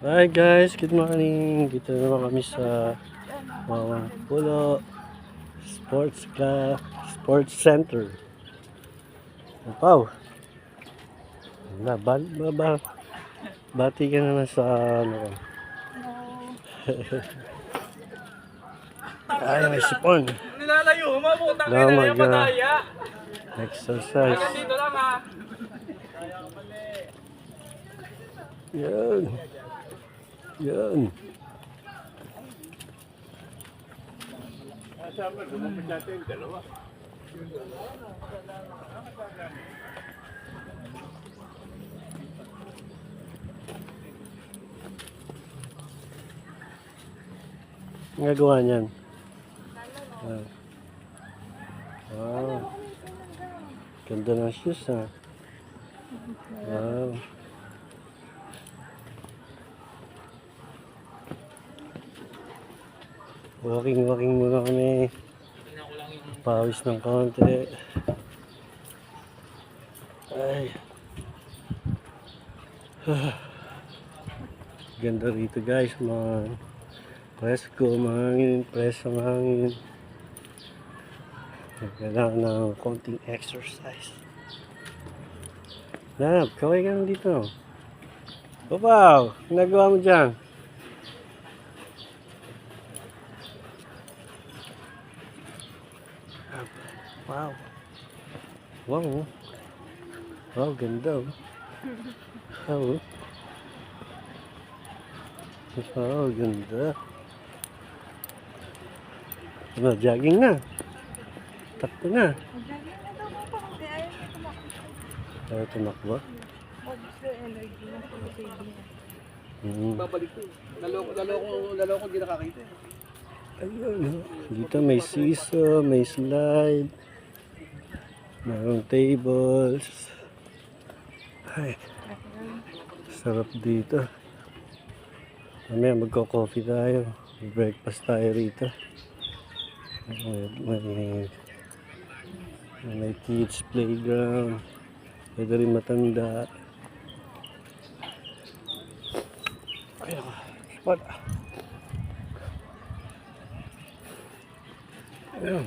Hi guys, good morning. Dito naman kami sa Mawang Pulo Sports Center. Wow. Bati ka naman sa ano. Ay, may sipon. Nilalayo mo, putang ina na yung pataya. Exercise. Hanggang dito lang ha. Yan. Yan. Ang gagawa niyan. Wow. Ganda ng shoes ha. Wow. Walking muna kami. Pawis ng konti. Ay. Ganda rito guys, mga presko, mahangin, preso mahangin. Kailangan ng konting exercise. Nanap, kaway ka lang dito. Babaw, ginagawa mo dyan? Wow. Wow. Wow, ganda oh. Oh. Oh, ganda. Ano, jogging na. Takbo na. Jogging na daw po kasi ayaw niya tumakbo. Ayaw tumakbo? Mag-gusto energy na po sa Babalik ko. Dalawa ko di nakakita. Ayun, oh. Dito may seesaw, may slide. Mayroong tables. Ay, sarap dito. Mamaya magko-coffee tayo. Breakfast tayo rito. May kids playground. Pwede rin matanda. Ay, spot. Ayun.